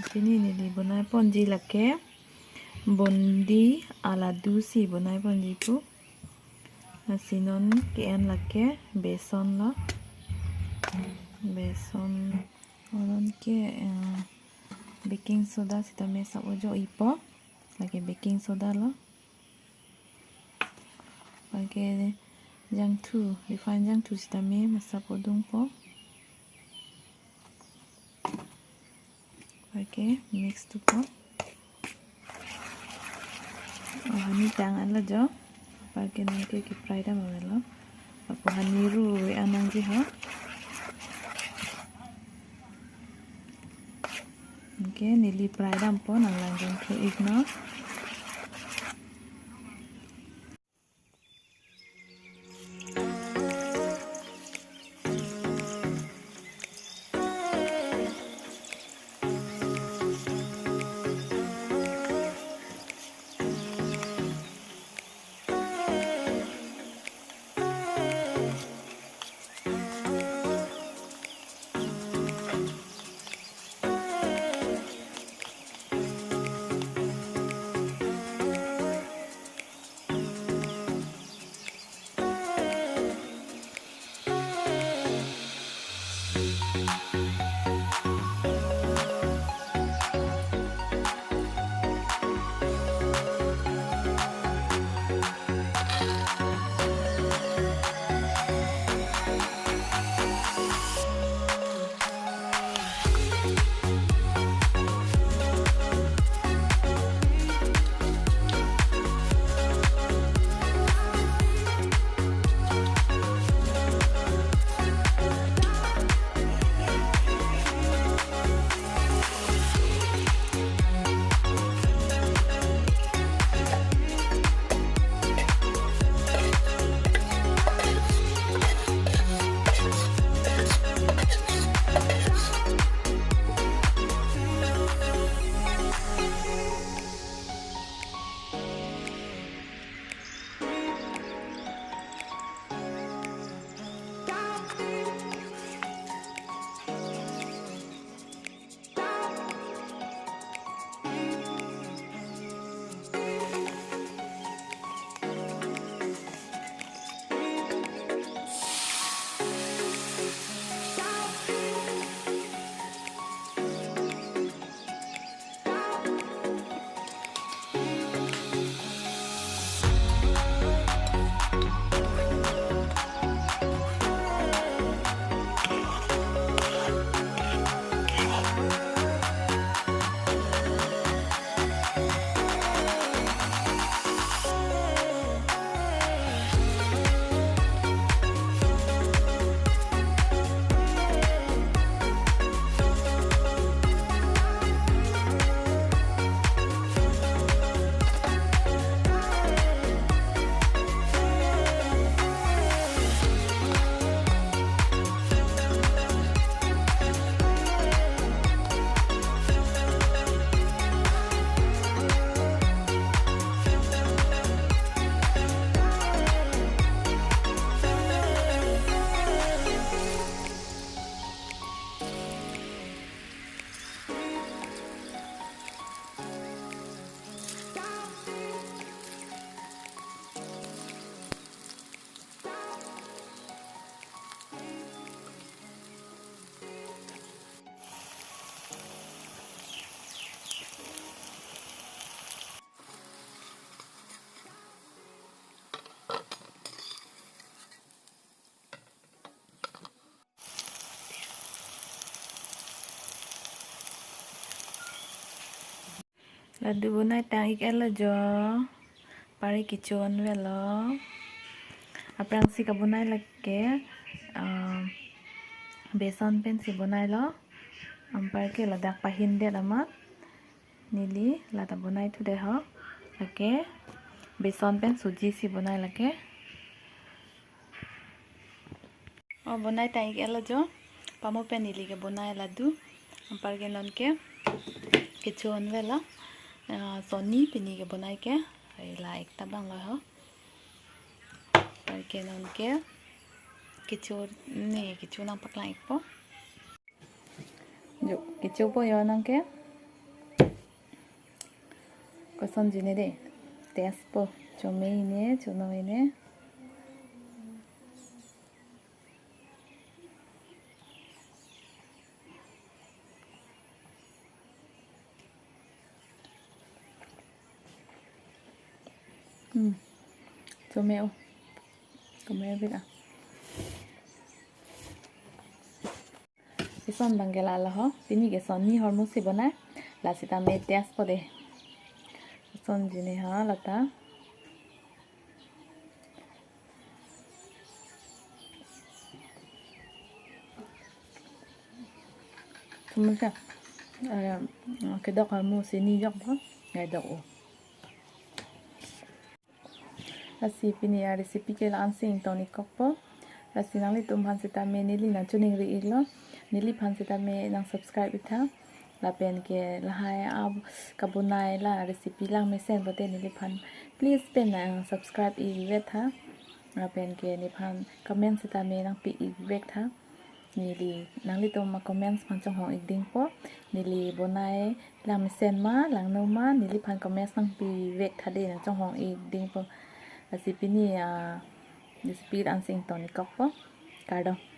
Pini nili bonai ponji lake boondi laddu si bonai ponji pu sinon kien lake beson lo beson onon ke baking soda sita me sabojo ipo lake baking soda lo lake jangtu refined jangtu sita me masapodung po lake mix tu po hani tang ala jo lake nanti ki fry da mawelo apo hani ru anang ji ha oke nili fry dam po nang langjang ke igno laddu bunai tang ik ela jo pari kichon velo aprang si ka bunai lake beson pen si bunai lo ampar ke ladak pahin de amat nili lada bunai tu de ho lake beson pen suji si bunai lake bunai tang ik ela jo pamo pen nili ke bunai laddu ampar ke non ke kichon velo Sony pini ke bunai ke la ekta bang lo ho par ke non ke kichu nang paklang ikpo jo kichu po yo nang ke ก็ซ่อนจีนี่เด้เตสโปจอมไม่เนี่ยจอมน้อยเนี่ยจอมแมวก็แมวเป็นอ่ะson bangela la ho pini ke son ni hormo si bona la sita me tes pode son jine ha lata thumka ke dok hormo si ni yok ba ngai dok o la si pini ya recipe ke la ansing toni kokpo la sinang li tum han sita me ni li na chuning ri iglo nili phan sita me nang subscribe itha la pen ke la hai ab kabunai la recipe lang me sen bote nili phan please pen na subscribe i vet tha la pen ke ni phan comment sita me nang pi i vet tha nili nang li to ma comments phan chong hong ik ding po nili bonai lang me sen ma lang no ma nili phan comments nang pi vet tha de na chong hong ik ding po recipe ni recipe an sing ton ni kok po kardong